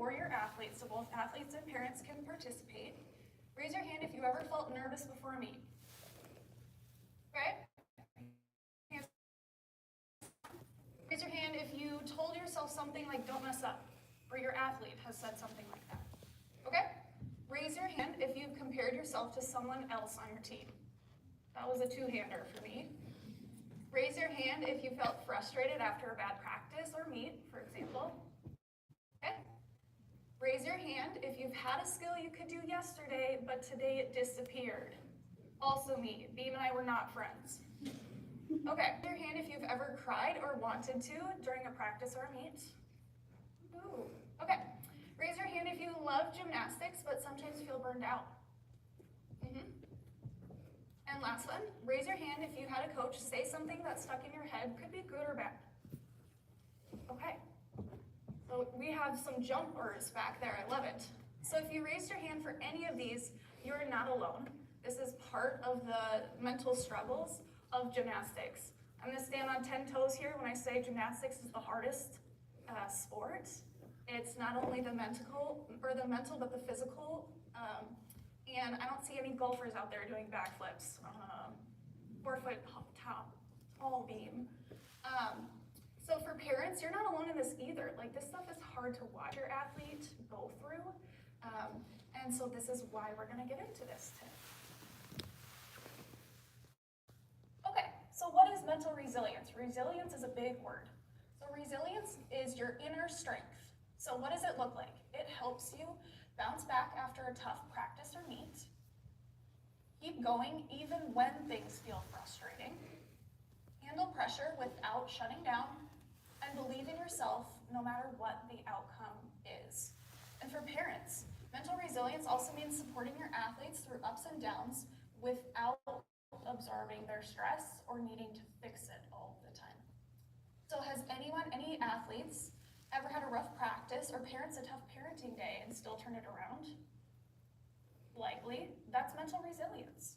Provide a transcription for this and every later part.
or your athletes, so both athletes and parents can participate. Raise your hand if you ever felt nervous before a meet. Okay? Raise your hand if you told yourself something like don't mess up, or your athlete has said something like that. Okay? Raise your hand if you've compared yourself to someone else on your team. That was a two-hander for me. Raise your hand if you felt frustrated after a bad practice or meet, for example. Okay? Raise your hand if you've had a skill you could do yesterday, but today it disappeared. Also me. Beam and I were not friends. Okay, raise your hand if you've ever cried or wanted to during a practice or a meet. Ooh. Okay, raise your hand if you love gymnastics, but sometimes feel burned out. And last one, raise your hand if you had a coach say something that stuck in your head, could be good or bad. Okay, so we have some jumpers back there, I love it. So if you raised your hand for any of these, you're not alone. This is part of the mental struggles of gymnastics. I'm gonna stand on 10 toes here when I say gymnastics is the hardest sport. It's not only the mental, but the physical. And I don't see any golfers out there doing backflips on a 4-foot tall beam. So for parents, you're not alone in this either. Like, this stuff is hard to watch your athlete go through. And so this is why we're gonna get into this today. Okay, so what is mental resilience? Resilience is a big word. So resilience is your inner strength. So what does it look like? It helps you bounce back after a tough practice or meet. Keep going even when things feel frustrating. Handle pressure without shutting down. And believe in yourself no matter what the outcome is. And for parents, mental resilience also means supporting your athletes through ups and downs without absorbing their stress or needing to fix it all the time. So has any athletes ever had a rough practice or parents a tough parenting day and still turn it around? Likely. That's mental resilience.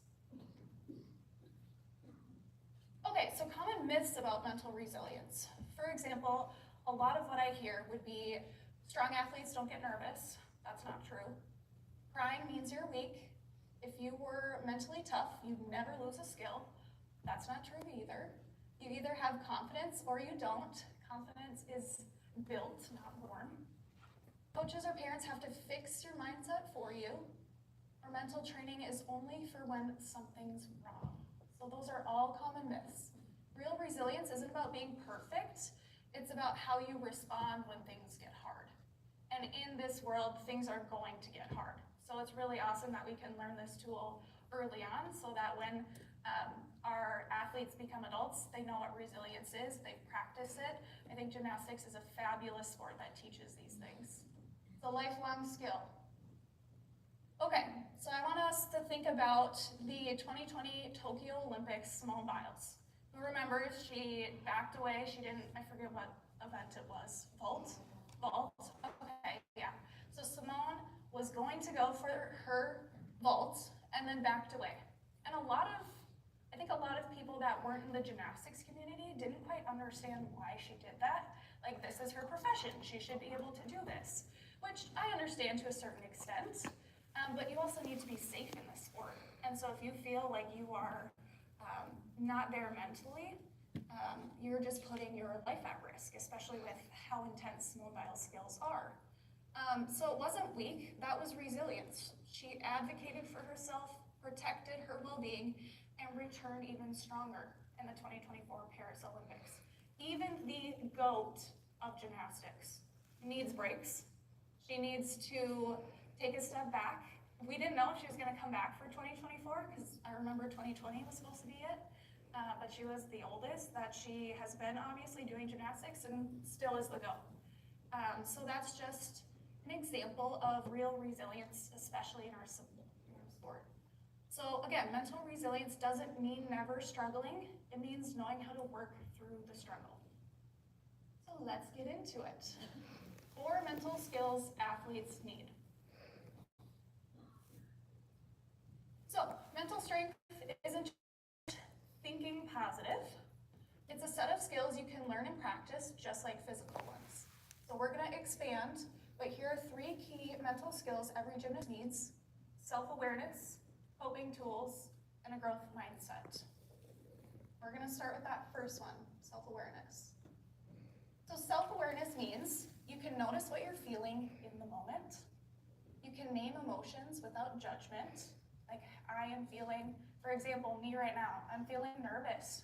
Okay, so common myths about mental resilience. For example, a lot of what I hear would be strong athletes don't get nervous. That's not true. Crying means you're weak. If you were mentally tough, you'd never lose a skill. That's not true either. You either have confidence or you don't. Confidence is built, not born. Coaches or parents have to fix your mindset for you. Or mental training is only for when something's wrong. So those are all common myths. Real resilience isn't about being perfect. It's about how you respond when things get hard. And in this world, things are going to get hard. So it's really awesome that we can learn this tool early on so that when our athletes become adults, they know what resilience is, they practice it. I think gymnastics is a fabulous sport that teaches these things. It's a lifelong skill. Okay, so I want us to think about the 2020 Tokyo Olympics, Simone Biles. Who remembers she backed away, she didn't, I forget what event it was, vault, okay, yeah. So Simone was going to go for her vault and then backed away. And I think a lot of people that weren't in the gymnastics community didn't quite understand why she did that. Like, this is her profession, she should be able to do this, which I understand to a certain extent, but you also need to be safe in this sport. And so if you feel like you are not there mentally, you're just putting your life at risk, especially with how intense Simone Biles' skills are. So it wasn't weak, that was resilience. She advocated for herself, protected her well-being, and returned even stronger in the 2024 Paris Olympics. Even the GOAT of gymnastics needs breaks. She needs to take a step back. We didn't know if she was gonna come back for 2024, because I remember 2020 was supposed to be it, but she was the oldest that she has been obviously doing gymnastics and still is the GOAT. So that's just an example of real resilience, especially in our sport. So again, mental resilience doesn't mean never struggling. It means knowing how to work through the struggle. So let's get into it. 4 mental skills athletes need. So mental strength isn't just thinking positive. It's a set of skills you can learn and practice just like physical ones. So we're gonna expand But here are 3 key mental skills every gymnast needs: self-awareness, coping tools, and a growth mindset. We're gonna start with that first one, self-awareness. So self-awareness means you can notice what you're feeling in the moment. You can name emotions without judgment. Like, I am feeling, for example, me right now, I'm feeling nervous.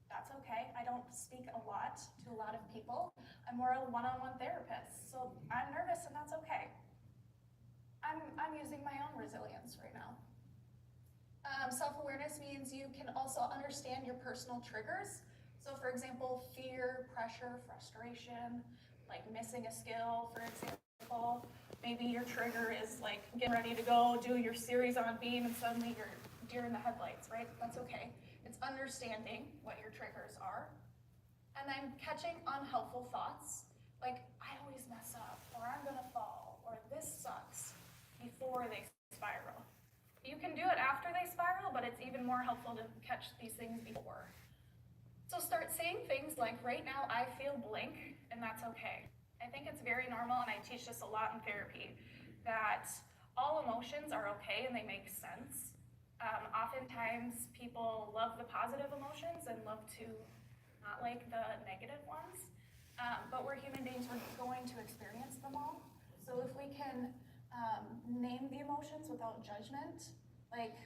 That's okay. I don't speak a lot to a lot of people. I'm more a one-on-one therapist, so I'm nervous and that's okay. I'm using my own resilience right now. Self-awareness means you can also understand your personal triggers. So for example, fear, pressure, frustration, like missing a skill, for example. Maybe your trigger is like getting ready to go do your series on beam and suddenly you're deer in the headlights, right? That's okay. It's understanding what your triggers are. And then catching unhelpful thoughts, like I always mess up, or I'm gonna fall, or this sucks, before they spiral. You can do it after they spiral, but it's even more helpful to catch these things before. So start saying things like, right now I feel blank, and that's okay. I think it's very normal, and I teach this a lot in therapy, that all emotions are okay and they make sense. Oftentimes people love the positive emotions and love to not like the negative ones, but we're human beings, we're going to experience them all. So if we can name the emotions without judgment, like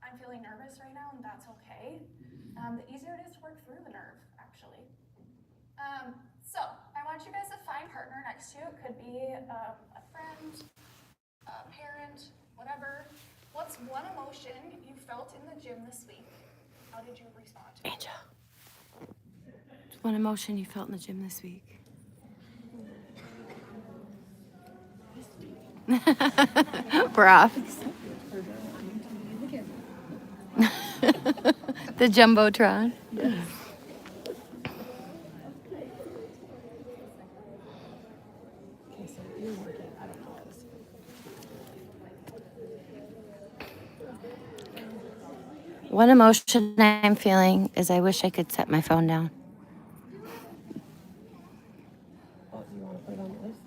I'm feeling nervous right now and that's okay, the easier it is to work through the nerve, actually. So I want you guys to find a partner next to you. It could be a friend, a parent, whatever. What's one emotion you felt in the gym this week? How did you respond to it? Angel, what's one emotion you felt in the gym this week? We're off. The Jumbotron. Yes. Okay, so you're working. I don't know this. One emotion I'm feeling is I wish I could set my phone down. Oh, you want to put it on the list?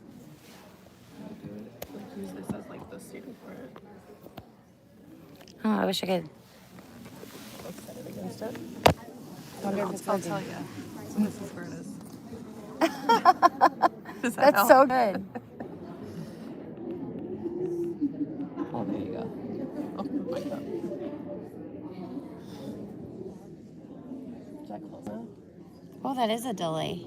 Do it. Like use this as like the statement for it. Oh, I wish I could. Like set it against it. I wonder if it's I'll working. tell you. This is where it is. Does that That's help? so good. Oh, there you go. Oh my God. Is that close enough? Oh, that is a delay.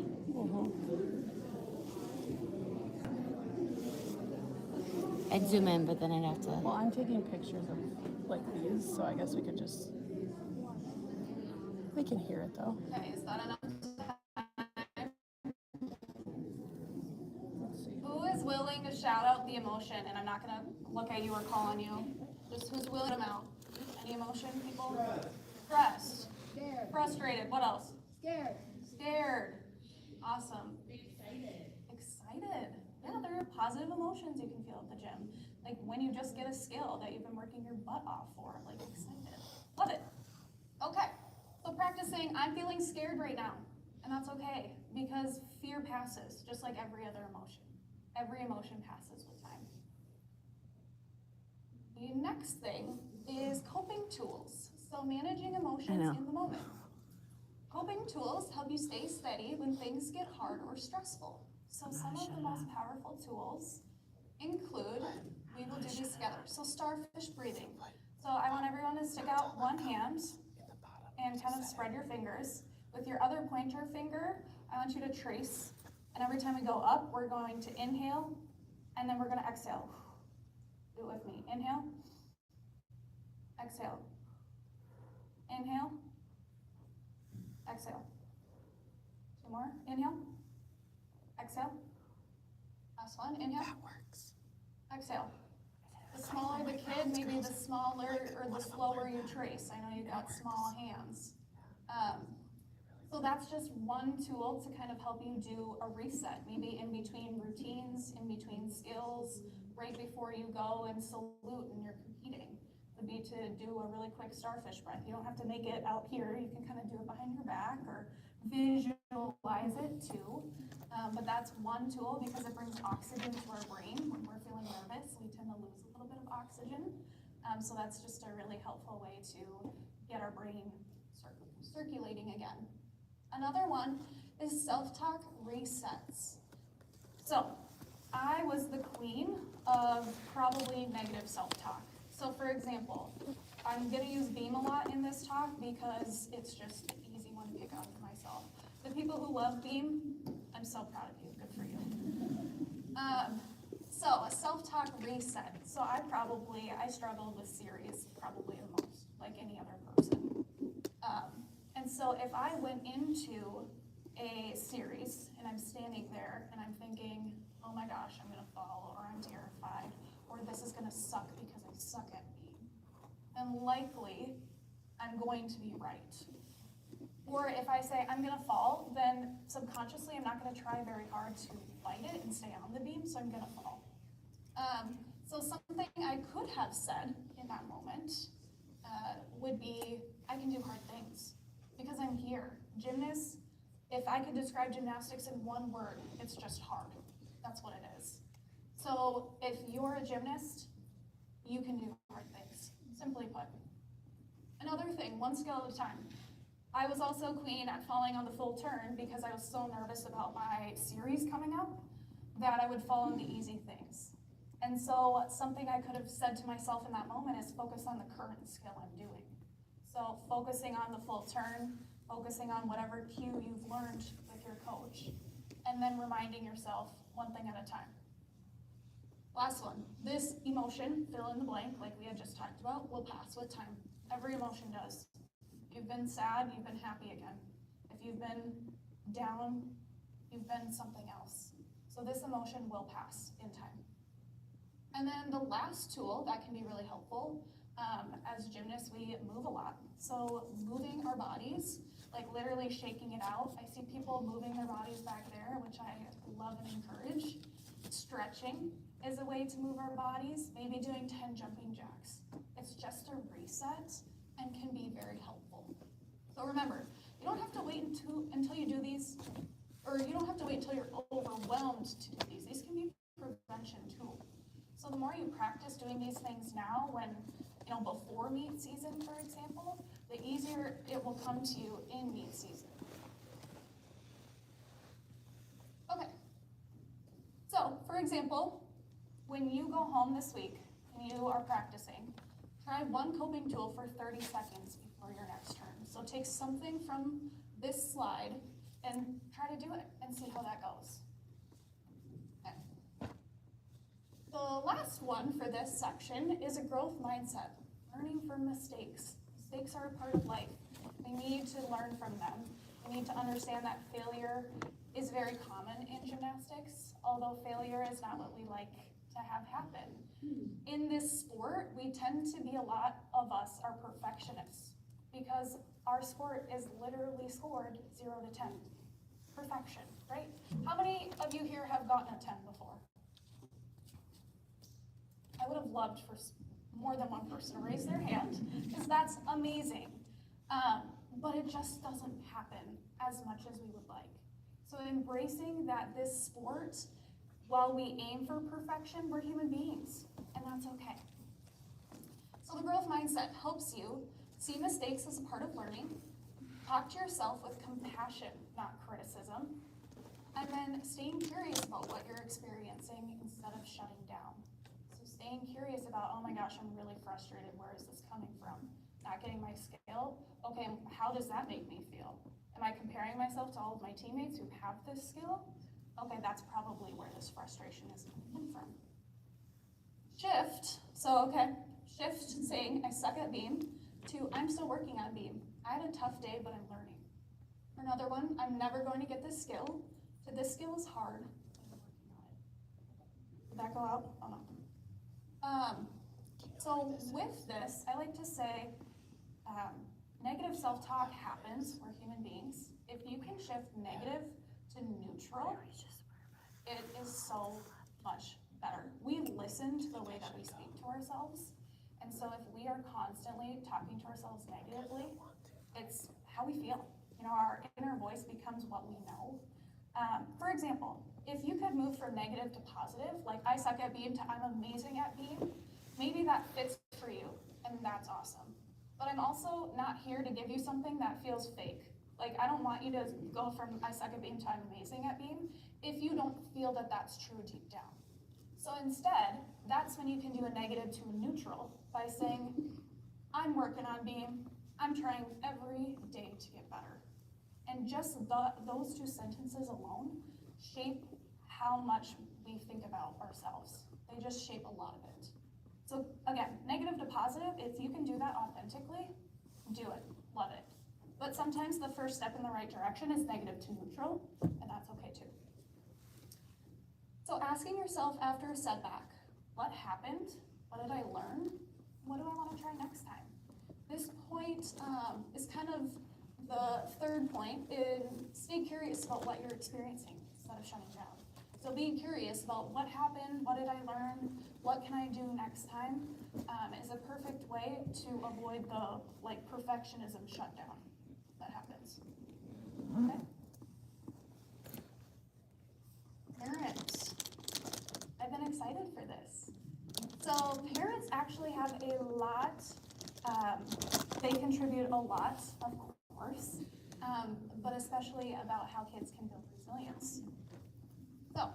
I'd zoom in, but then I'd have to. Well, I'm taking pictures of like these, so I guess we could just. We can hear it though. Okay, is that enough time? Let's see. Who is willing to shout out the emotion? And I'm not gonna look at you or call on you. Just who's willing to mouth? Any emotion, people? Stressed. Scared. Frustrated. What else? Scared. Scared. Awesome. Excited. Yeah, there are positive emotions you can feel at the gym. Like when you just get a skill that you've been working your butt off for. Like excited. Love it. Okay. So practicing, I'm feeling scared right now. And that's okay, because fear passes, just like every other emotion. Every emotion passes with time. The next thing is coping tools. So managing emotions in the moment. Coping tools help you stay steady when things get hard or stressful. So some of the most powerful tools include, we will do these together. So starfish breathing. So I want everyone to stick out one hand and kind of spread your fingers. With your other pointer finger, I want you to trace. And every time we go up, we're going to inhale, and then we're going to exhale. Do it with me. Inhale. Exhale. Inhale. Exhale. 2 more. Inhale. Exhale. Last one. Inhale. That works. Exhale. The smaller the kid, maybe the smaller or the slower you trace. I know you've got small hands. So that's just one tool to kind of help you do a reset, maybe in between routines, in between skills, right before you go and salute and you're competing. Would be to do a really quick starfish breath. You don't have to make it out here. You can kind of do it behind your back or visualize visualize it too. But that's one tool because it brings oxygen to our brain. When we're feeling nervous, we tend to lose a little bit of oxygen. So that's just a really helpful way to get our brain circulating again. Another one is self-talk resets. So I was the queen of probably negative self-talk. So for example, I'm gonna use Beam a lot in this talk because it's just an easy one to pick on for myself. The people who love Beam, I'm so proud of you, good for you. So a self-talk reset. So I struggled with Siri's probably the most, like any other person. And so if I went into a series and I'm standing there and I'm thinking, oh my gosh, I'm gonna fall, or I'm terrified, or this is gonna suck because I suck at Beam, then likely I'm going to be right. Or if I say I'm gonna fall, then subconsciously I'm not gonna try very hard to fight it and stay on the beam, so I'm gonna fall. So something I could have said in that moment would be, I can do hard things because I'm here. Gymnasts, if I could describe gymnastics in one word, it's just hard. That's what it is. So if you're a gymnast, you can do hard things, simply put. Another thing, one skill at a time. I was also queen at falling on the full turn because I was so nervous about my series coming up that I would fall on the easy things. And so something I could have said to myself in that moment is focus on the current skill I'm doing. So focusing on the full turn, focusing on whatever cue you've learned with your coach, and then reminding yourself one thing at a time. Last one, this emotion, fill in the blank, like we had just talked about, will pass with time. Every emotion does. If you've been sad, you've been happy again. If you've been down, you've been something else. So this emotion will pass in time. And then the last tool that can be really helpful, as gymnasts, we move a lot. So moving our bodies, like literally shaking it out. I see people moving their bodies back there, which I love and encourage. Stretching is a way to move our bodies, maybe doing 10 jumping jacks. It's just a reset and can be very helpful. So remember, you don't have to wait until you do these, or you don't have to wait until you're overwhelmed to do these. These can be prevention tools. So the more you practice doing these things now, when, before meet season, for example, the easier it will come to you in meet season. Okay. So, for example, when you go home this week and you are practicing, try one coping tool for 30 seconds before your next turn. So take something from this slide and try to do it and see how that goes. Okay. The last one for this section is a growth mindset, learning from mistakes. Mistakes are a part of life. We need to learn from them. We need to understand that failure is very common in gymnastics, although failure is not what we like to have happen. In this sport, we tend to be, a lot of us are perfectionists because our sport is literally scored 0 to 10. Perfection, right? How many of you here have gotten a 10 before? I would have loved for more than one person to raise their hand because that's amazing. But it just doesn't happen as much as we would like. So embracing that this sport, while we aim for perfection, we're human beings, and that's okay. So the growth mindset helps you see mistakes as a part of learning, talk to yourself with compassion, not criticism, and then staying curious about what you're experiencing instead of shutting down. So staying curious about, oh my gosh, I'm really frustrated, where is this coming from? Not getting my skill, okay, how does that make me feel? Am I comparing myself to all of my teammates who have this skill? Okay, that's probably where this frustration is coming from. Shift, shift saying I suck at beam to I'm still working on beam. I had a tough day, but I'm learning. Another one, I'm never going to get this skill, to this skill is hard, but I'm working on it. Did that go out? Oh no. So with this, I like to say, negative self-talk happens, we're human beings. If you can shift negative to neutral, it is so much better. We listen to the way that we speak to ourselves. And so if we are constantly talking to ourselves negatively, it's how we feel. Our inner voice becomes what we know. For example, if you could move from negative to positive, like I suck at beam to I'm amazing at beam, maybe that fits for you, and that's awesome. But I'm also not here to give you something that feels fake. Like, I don't want you to go from I suck at beam to I'm amazing at beam if you don't feel that that's true deep down. So instead, that's when you can do a negative to a neutral by saying, I'm working on beam, I'm trying every day to get better. And just those two sentences alone shape how much we think about ourselves. They just shape a lot of it. So again, negative to positive, if you can do that authentically, do it, love it. But sometimes the first step in the right direction is negative to neutral, and that's okay too. So asking yourself after a setback, what happened? What did I learn? What do I want to try next time? This point is kind of the third point in stay curious about what you're experiencing instead of shutting down. So being curious about what happened, what did I learn, what can I do next time, is a perfect way to avoid the perfectionism shutdown that happens. Okay. Parents, I've been excited for this. So parents actually have a lot, they contribute a lot, of course, but especially about how kids can build resilience. So,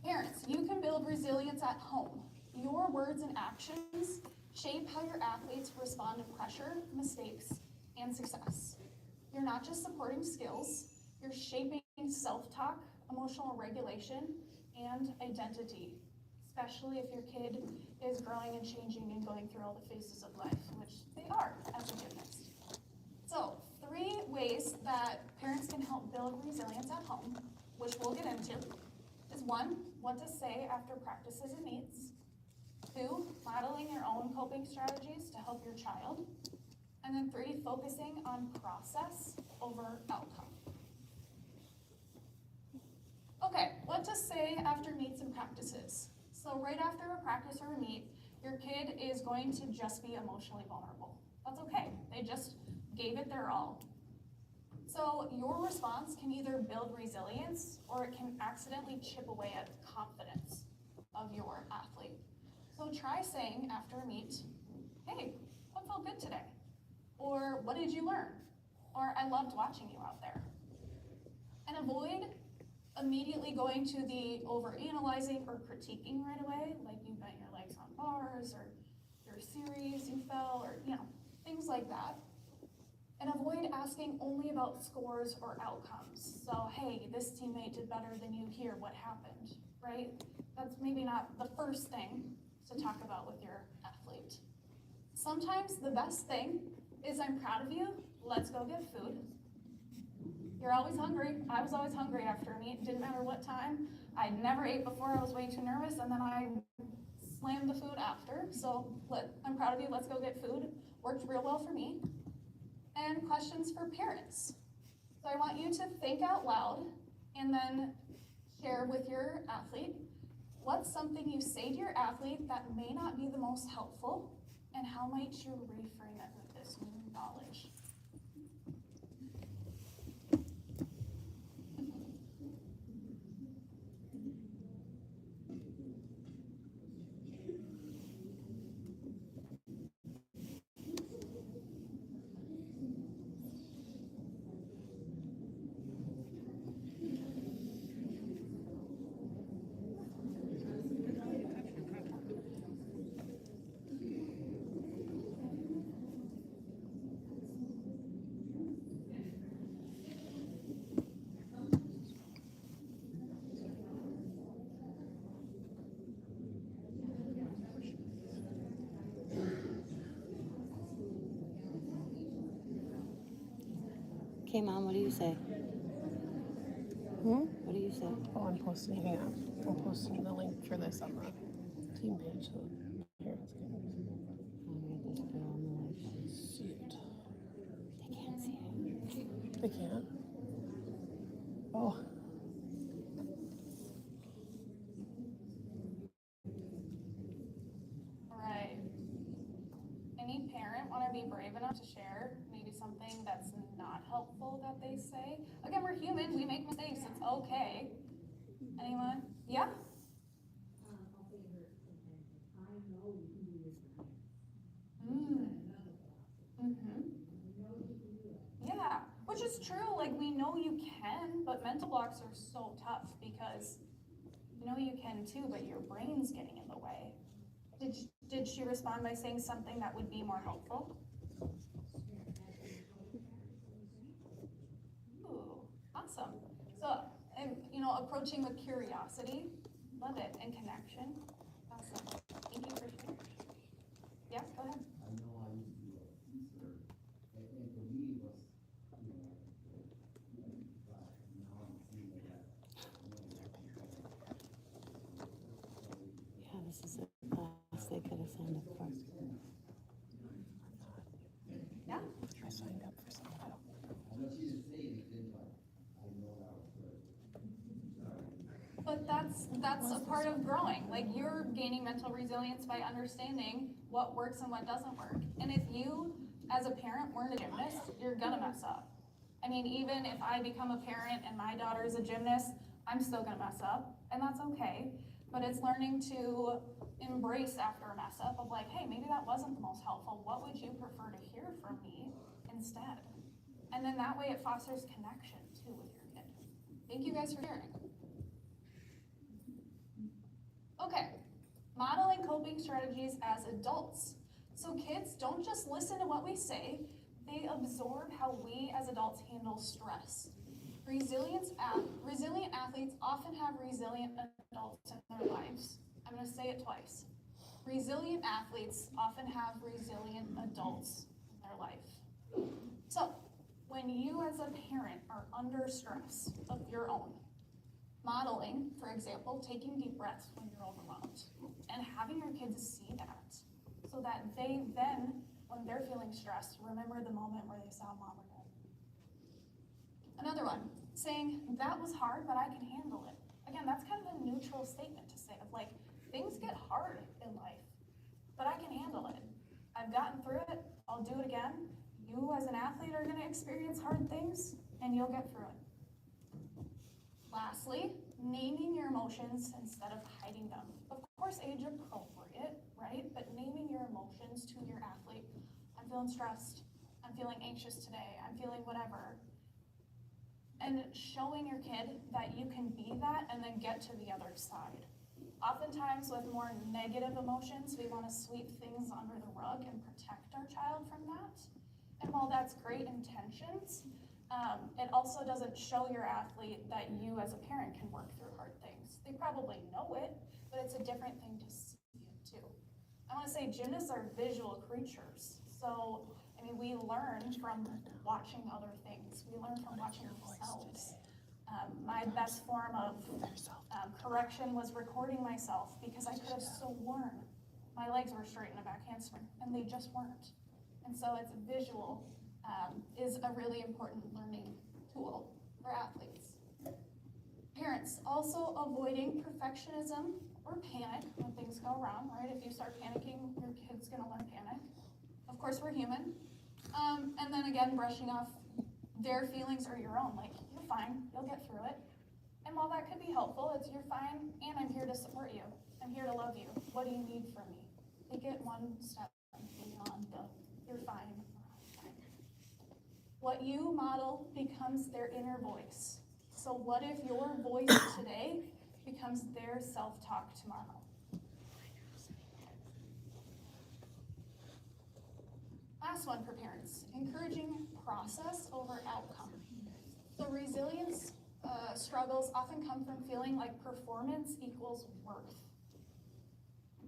parents, you can build resilience at home. Your words and actions shape how your athletes respond to pressure, mistakes, and success. You're not just supporting skills, you're shaping self-talk, emotional regulation, and identity, especially if your kid is growing and changing and going through all the phases of life, which they are as a gymnast. So, 3 ways that parents can help build resilience at home, which we'll get into, is 1, what to say after practices and meets. 2, modeling your own coping strategies to help your child. And then 3, focusing on process over outcome. Okay, what to say after meets and practices. So right after a practice or a meet, your kid is going to just be emotionally vulnerable. That's okay, they just gave it their all. So your response can either build resilience or it can accidentally chip away at the confidence of your athlete. So try saying after a meet, hey, what felt good today? Or what did you learn? Or I loved watching you out there. And avoid immediately going to the overanalyzing or critiquing right away, like you bent your legs on bars or your series you fell or things like that. And avoid asking only about scores or outcomes. So, hey, this teammate did better than you here, what happened, right? That's maybe not the first thing to talk about with your athlete. Sometimes the best thing is I'm proud of you, let's go get food. You're always hungry. I was always hungry after a meet, didn't matter what time. I never ate before, I was way too nervous, and then I slammed the food after. So I'm proud of you, let's go get food. Worked real well for me. And questions for parents. So I want you to think out loud and then share with your athlete what's something you say to your athlete that may not be the most helpful, and how might you reframe it with this new knowledge? Okay, Mom, what do you say? What do you say? Oh, I'm posting the link for this on the team page so parents can This girl on the live. see it. They can't see it. They can't. Oh. All right. Any parent want to be brave enough to share maybe something that's not helpful we're human, we make mistakes, it's okay. Anyone? Yeah? Yeah, which is true, like, we know you can, but mental blocks are so tough because you know you can too, but your brain's getting in the way. Did she respond by saying something that would be more helpful? Ooh, awesome. So, and you know, approaching with curiosity, love it, and connection. Awesome. Thank you for sharing. Yeah, go ahead. I know I used to be a teacher, and for me it was, you know, but now I'm seeing that, Yeah, this is a class they could have signed up for. Yeah. I signed up for some. I know she didn't say anything, but I know that was good. But that's a part of growing. Like, you're gaining mental resilience by understanding what works and what doesn't work. And if you, as a parent, weren't a gymnast, you're gonna mess up. I mean, even if I become a parent and my daughter's a gymnast, I'm still gonna mess up, and that's okay. But it's learning to embrace after a mess up of like, hey, maybe that wasn't the most helpful. What would you prefer to hear from me instead? And then that way it fosters connection too with your kid. Thank you guys for sharing. Okay, modeling coping strategies as adults. So kids don't just listen to what we say, they absorb how we as adults handle stress. Resilient athletes often have resilient adults in their lives. I'm gonna say it twice. Resilient athletes often have resilient adults in their life. So, when you as a parent are under stress of your own, modeling, for example, taking deep breaths when you're overwhelmed, and having your kids see that, so that they then, when they're feeling stressed, remember the moment where they saw mom or dad. Another one, saying, that was hard, but I can handle it. Again, that's kind of a neutral statement to say of like, things get hard in life, but I can handle it. I've gotten through it, I'll do it again. You as an athlete are gonna experience hard things, and you'll get through it. Lastly, naming your emotions instead of hiding them. Of course, age appropriate, right? But naming your emotions to your athlete. I'm feeling stressed, I'm feeling anxious today, I'm feeling whatever. And showing your kid that you can be that and then get to the other side. Oftentimes with more negative emotions, we want to sweep things under the rug and protect our child from that. And while that's great intentions, it also doesn't show your athlete that you as a parent can work through hard things. They probably know it, but it's a different thing to see it too. I want to say gymnasts are visual creatures. So, I mean, we learn from watching other things. We learn from watching ourselves. My best form of correction was recording myself because I could have sworn my legs were straight in a back handspring, and they just weren't. And so it's visual is a really important learning tool for athletes. Parents, also avoiding perfectionism or panic when things go wrong, right? If you start panicking, your kid's gonna learn panic. Of course, we're human. And then again, brushing off their feelings or your own, like, you're fine, you'll get through it. And while that could be helpful, it's you're fine, and I'm here to support you. I'm here to love you. What do you need from me? Take it one step beyond the, you're fine. What you model becomes their inner voice. So what if your voice today becomes their self-talk tomorrow? Last one for parents, encouraging process over outcome. So resilience struggles often come from feeling like performance equals worth.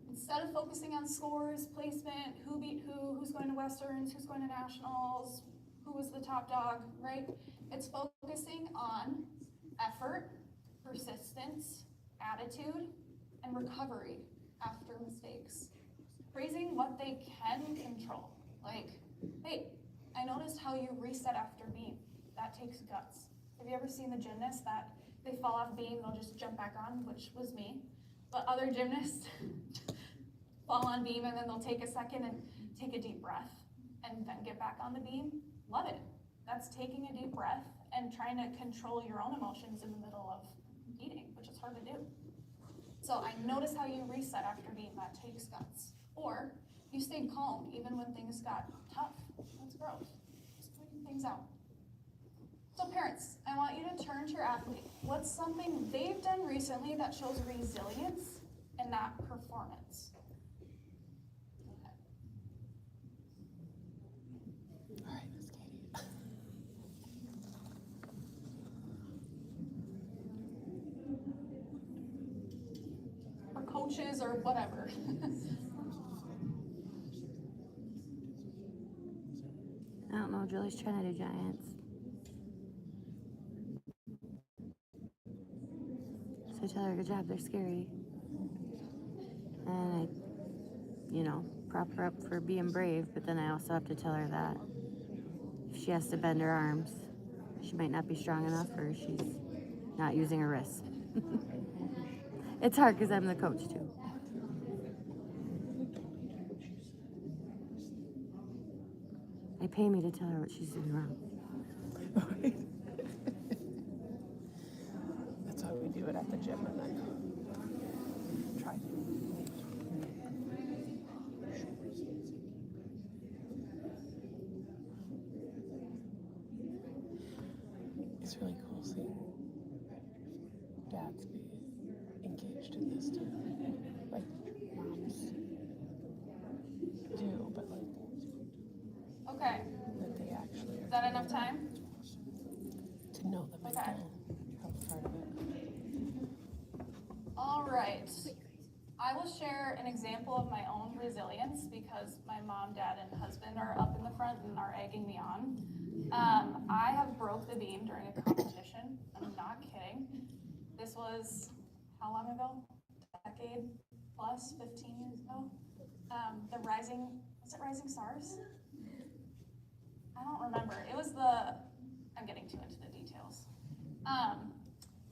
Instead of focusing on scores, placement, who beat who, who's going to Westerns, who's going to nationals, who was the top dog, right? It's focusing on effort, persistence, attitude, and recovery after mistakes. Praising what they can control. Like, hey, I noticed how you reset after beam. That takes guts. Have you ever seen the gymnasts that they fall off beam, they'll just jump back on, which was me. But other gymnasts fall on beam and then they'll take a second and take a deep breath and then get back on the beam. Love it. That's taking a deep breath and trying to control your own emotions in the middle of competing, which is hard to do. So I notice how you reset after being that takes guts. Or you stayed calm even when things got tough. That's growth. Just figuring things out. So parents, I want you to turn to your athlete. What's something they've done recently that shows resilience and not performance? Okay. All right, Miss Katie. Or coaches or whatever. I don't know, Julie's trying to do giants. So I tell her, good job, they're scary. And I, prop her up for being brave, but then I also have to tell her that if she has to bend her arms, she might not be strong enough or she's not using her wrists. It's hard because I'm the coach too. They pay me to tell her what she's doing wrong. That's why we do it at the gym and then try to. It's really cool seeing dads be engaged in this too. Like moms do, but like Okay, that they actually is that enough time? to know that they Okay. have part of it. All right. I will share an example of my own resilience because my mom, dad, and husband are up in the front and are egging me on. I have broke the beam during a competition. I'm not kidding. This was, how long ago? Decade plus, 15 years ago. The Rising, was it Rising Stars? I don't remember. It was I'm getting too into the details.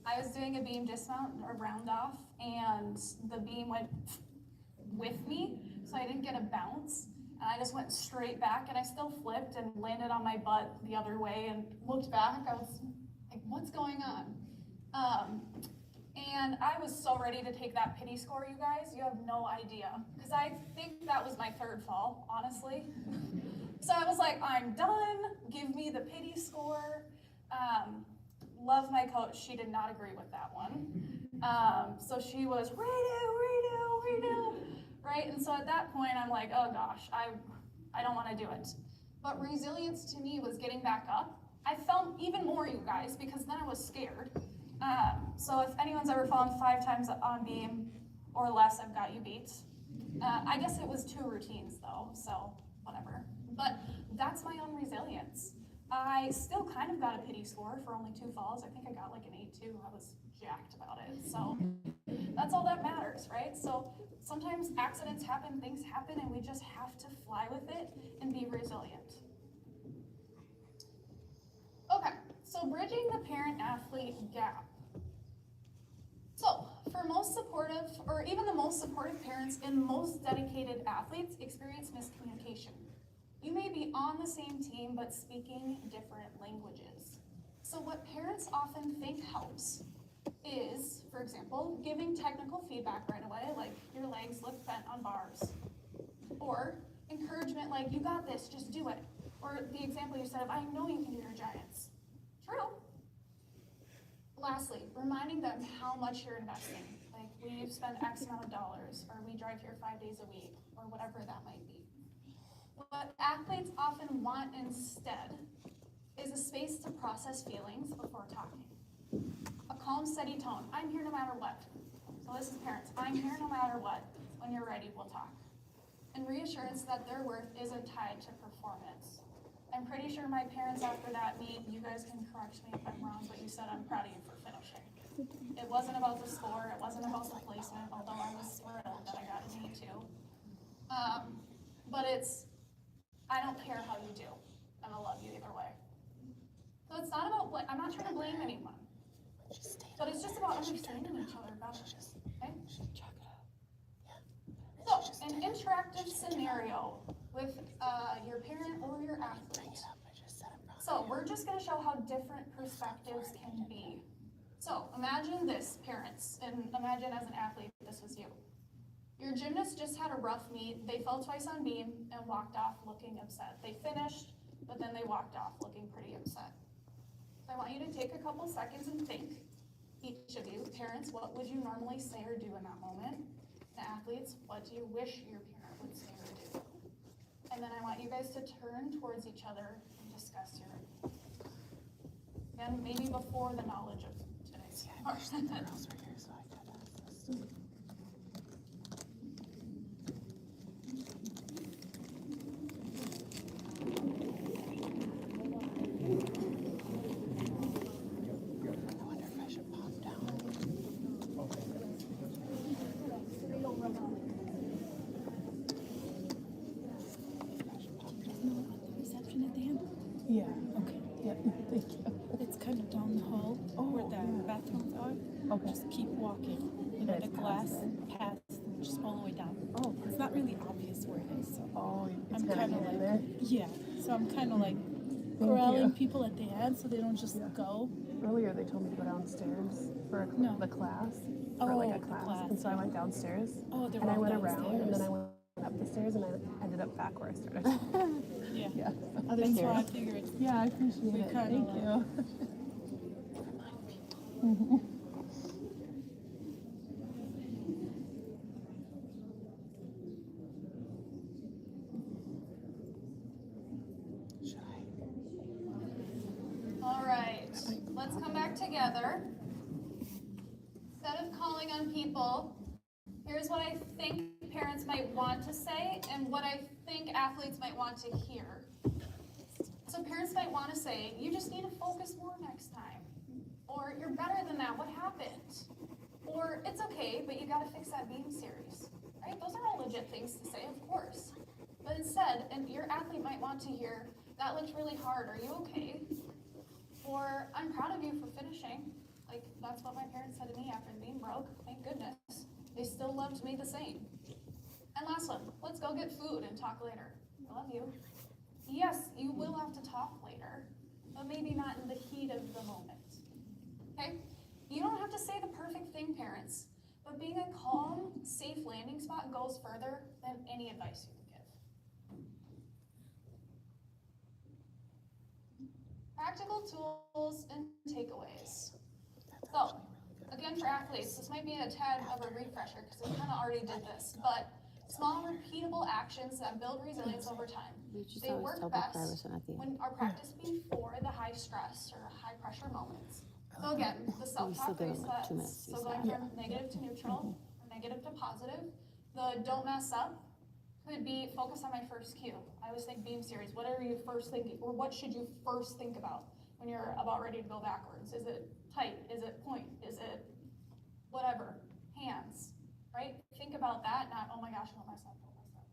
I was doing a beam dismount or round off, and the beam went with me, so I didn't get a bounce. And I just went straight back, and I still flipped and landed on my butt the other way and looked back. I was like, what's going on? And I was so ready to take that pity score, you guys. You have no idea. Because I think that was my third fall, honestly. So I was like, I'm done. Give me the pity score. Love my coach. She did not agree with that one. So she was redo, right? And so at that point, I'm like, oh gosh, I don't want to do it. But resilience to me was getting back up. I felt even more, you guys, because then I was scared. So if anyone's ever fallen 5 times on beam or less, I've got you beat. I guess it was 2 routines though, so whatever. But that's my own resilience. I still kind of got a pity score for only 2 falls. I think I got like an 8.2. I was jacked about it. So that's all that matters, right? So sometimes accidents happen, things happen, and we just have to fly with it and be resilient. Okay, so bridging the parent-athlete gap. So for most supportive, or even the most supportive parents and most dedicated athletes experience miscommunication. You may be on the same team, but speaking different languages. So what parents often think helps is, for example, giving technical feedback right away, like your legs look bent on bars. Or encouragement like, you got this, just do it. Or the example you said of, I know you can do your giants. True. Lastly, reminding them how much you're investing. Like, we spend X amount of dollars, or we drive here 5 days a week, or whatever that might be. What athletes often want instead is a space to process feelings before talking. A calm, steady tone. I'm here no matter what. So this is parents. I'm here no matter what. When you're ready, we'll talk. And reassurance that their worth isn't tied to performance. I'm pretty sure my parents after that meet, you guys can correct me if I'm wrong, but you said I'm proud of you for finishing. It wasn't about the score. It wasn't about the placement, although I was thrilled that I got an A2. But I don't care how you do. I'm gonna love you either way. So it's not about, I'm not trying to blame anyone. But it's just about understanding each other better, okay? So, an interactive scenario with your parent or your athlete. So we're just gonna show how different perspectives can be. So imagine this, parents, and imagine as an athlete, this was you. Your gymnast just had a rough meet, they fell twice on beam and walked off looking upset. They finished, but then they walked off looking pretty upset. So I want you to take a couple seconds and think, each of you, parents, what would you normally say or do in that moment? And athletes, what do you wish your parent would say or do? And then I want you guys to turn towards each other and discuss your, again, maybe before the knowledge of today's part. Reception at the end? Yeah. Okay. Yep. Thank you. It's kind of down the hall where the bathrooms are. Okay. Just keep walking. You know, And the it's glass past path, just all the way down. Oh, It's not really obvious where it is. So Oh, it's I'm kind kind of of in like, there. yeah. So I'm kind of like you. corralling people at the end so they don't just Yeah. go. Earlier, they told me to go downstairs for No. the class, for like a the class. And so I went downstairs, Oh, they're and I all went around, and then downstairs. I went up the stairs, and I ended up back where I started. Yeah. Yeah. That's why I figured. Yeah, I appreciate We it. kinda Thank like- you. All right, let's come back together. Instead of calling on people, here's what I think parents might want to say and what I think athletes might want to hear. So parents might want to say, you just need to focus more next time. Or you're better than that, what happened? Or it's okay, but you gotta fix that beam series, right? Those are all legit things to say, of course. But instead, and your athlete might want to hear, that looked really hard, are you okay? Or, I'm proud of you for finishing. Like, that's what my parents said to me after the beam broke, thank goodness. They still loved me the same. And last one, let's go get food and talk later. I love you. Yes, you will have to talk later, but maybe not in the heat of the moment. Okay? You don't have to say the perfect thing, parents, but being a calm, safe landing spot goes further than any advice you could give. Practical tools and takeaways. So, again for athletes, this might be a tad of a refresher because we kind of already did this, but small repeatable actions that build resilience over time. We just They always work tell the best Travis at the end. when are practiced before the high stress or high pressure moments. So again, the still self-talk give them, like, 2 resets, minutes to so use going that. from negative to neutral, or negative to positive. The don't mess up could be focus on my first cue. I always think beam series, what are you first thinking, or what should you first think about when you're about ready to go backwards? Is it tight? Is it point? Is it whatever? Hands, right? Think about that, not, oh my gosh, don't mess up, don't mess up.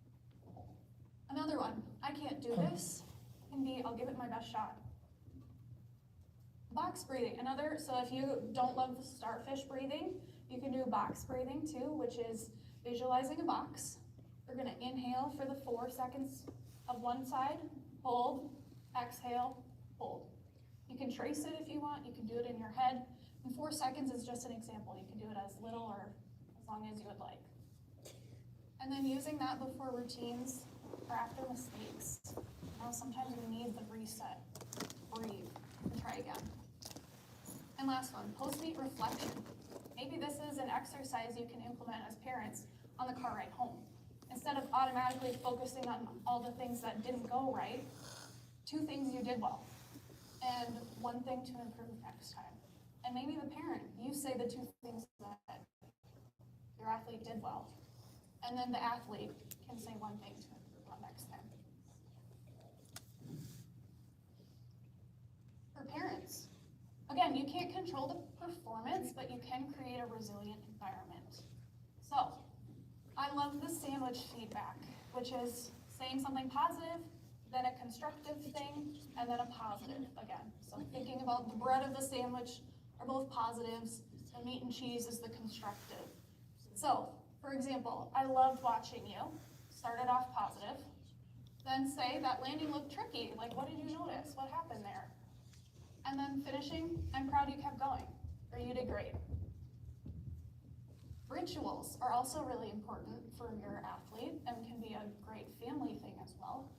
Another one, I can't do this, can be, I'll give it my best shot. Box breathing, another, so if you don't love the starfish breathing, you can do box breathing too, which is visualizing a box. You're gonna inhale for the 4 seconds of one side, hold, exhale, hold. You can trace it if you want, you can do it in your head. And 4 seconds is just an example. You can do it as little or as long as you would like. And then using that before routines or after mistakes. You know, sometimes we need the reset, breathe, and try again. And last one, post-meet reflection. Maybe this is an exercise you can implement as parents on the car ride home. Instead of automatically focusing on all the things that didn't go right, 2 things you did well, and 1 thing to improve next time. And maybe the parent, you say the 2 things that your athlete did well, and then the athlete can say 1 thing to improve on next time. For parents, again, you can't control the performance, but you can create a resilient environment. So, I love the sandwich feedback, which is saying something positive, then a constructive thing, and then a positive again. So thinking about the bread of the sandwich are both positives, the meat and cheese is the constructive. So, for example, I loved watching you. Started off positive, Then say that landing looked tricky, like what did you notice? What happened there? And then finishing, I'm proud you kept going, or you did great. Rituals are also really important for your athlete and can be a great family thing as well.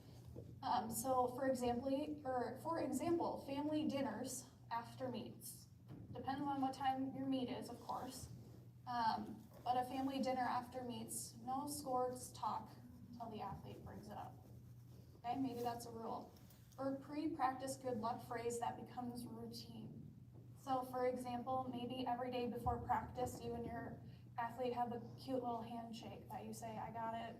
So for example, family dinners after meets. Depends on what time your meet is, of course. But a family dinner after meets, no scores talk until the athlete brings it up. Okay, maybe that's a rule. Or pre-practice good luck phrase that becomes routine. So for example, maybe every day before practice, you and your athlete have a cute little handshake that you say, I got it,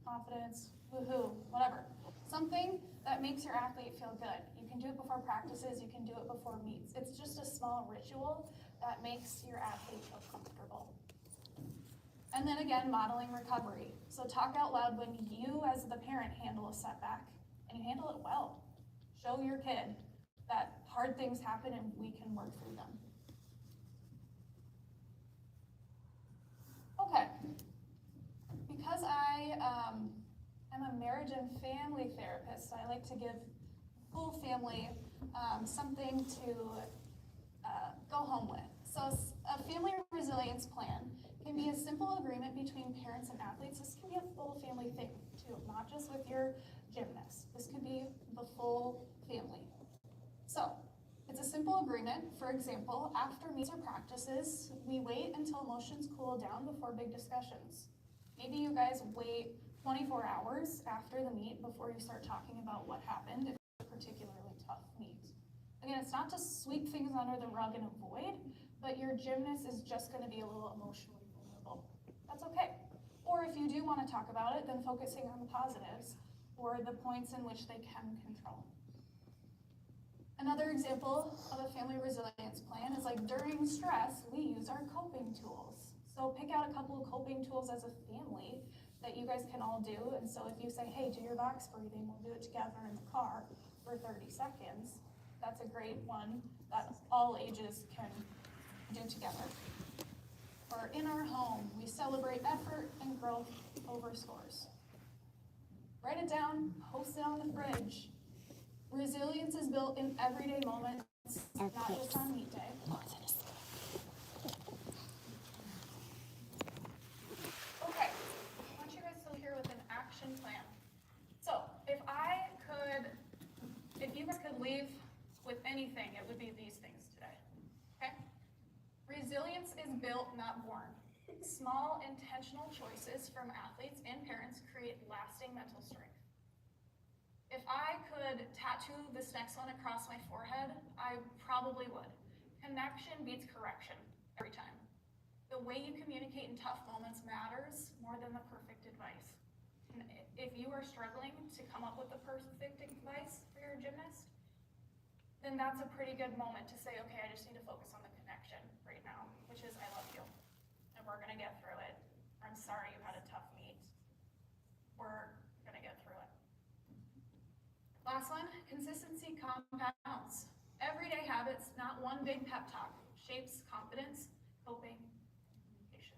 confidence, woohoo, whatever. Something that makes your athlete feel good. You can do it before practices, you can do it before meets. It's just a small ritual that makes your athlete feel comfortable. And then again, modeling recovery. So talk out loud when you as the parent handle a setback, and you handle it well. Show your kid that hard things happen and we can work through them. Okay, because I am a marriage and family therapist, so I like to give full family something to go home with. So a family resilience plan can be a simple agreement between parents and athletes. This can be a full family thing too, not just with your gymnast. This could be the full family. So it's a simple agreement. For example, after meets or practices, we wait until emotions cool down before big discussions. Maybe you guys wait 24 hours after the meet before you start talking about what happened if it's a particularly tough meet. Again, it's not to sweep things under the rug and avoid, but your gymnast is just going to be a little emotionally vulnerable. That's okay. Or if you do want to talk about it, then focusing on the positives or the points in which they can control. Another example of a family resilience plan is like during stress, we use our coping tools. So pick out a couple of coping tools as a family that you guys can all do. And so if you say, hey, do your box breathing, we'll do it together in the car for 30 seconds. That's a great one that all ages can do together. Or in our home, we celebrate effort and growth over scores. Write it down, post it on the fridge. Resilience is built in everyday moments, not just on meet day. Okay, I want you guys to hear with an action plan. So if you guys could leave with anything, it would be these things today, okay? Resilience is built, not born. Small, intentional choices from athletes and parents create lasting mental strength. If I could tattoo this next one across my forehead, I probably would. Connection beats correction every time. The way you communicate in tough moments matters more than the perfect advice. And if you are struggling to come up with the perfect advice for your gymnast, then that's a pretty good moment to say, okay, I just need to focus on the connection right now, which is I love you, and we're gonna get through it. I'm sorry you had a tough meet. We're gonna get through it. Last one, consistency compounds. Everyday habits, not one big pep talk, shapes confidence, coping, communication.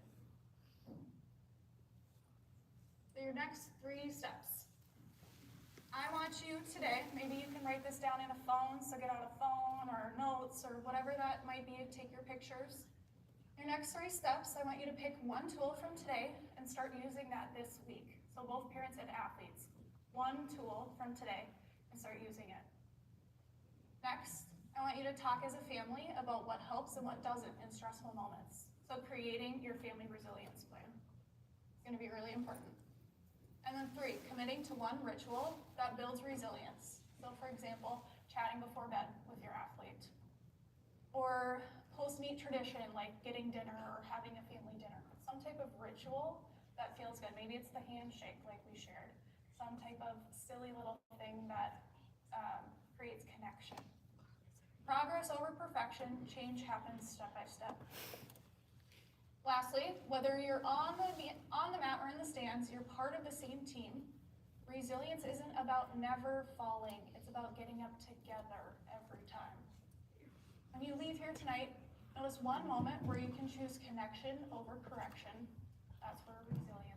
So your next 3 steps. I want you today, maybe you can write this down in a phone, so get out a phone or notes or whatever that might be, take your pictures. Your next 3 steps, I want you to pick one tool from today and start using that this week. So both parents and athletes, one tool from today and start using it. Next, I want you to talk as a family about what helps and what doesn't in stressful moments. So creating your family resilience plan. It's gonna be really important. And then 3, committing to one ritual that builds resilience. So for example, chatting before bed with your athlete. Or post-meet tradition, like getting dinner or having a family dinner. Some type of ritual that feels good. Maybe it's the handshake like we shared. Some type of silly little thing that creates connection. Progress over perfection, change happens step by step. Lastly, whether you're on the mat or in the stands, you're part of the same team. Resilience isn't about never falling. It's about getting up together every time. When you leave here tonight, notice one moment where you can choose connection over correction. That's where resilience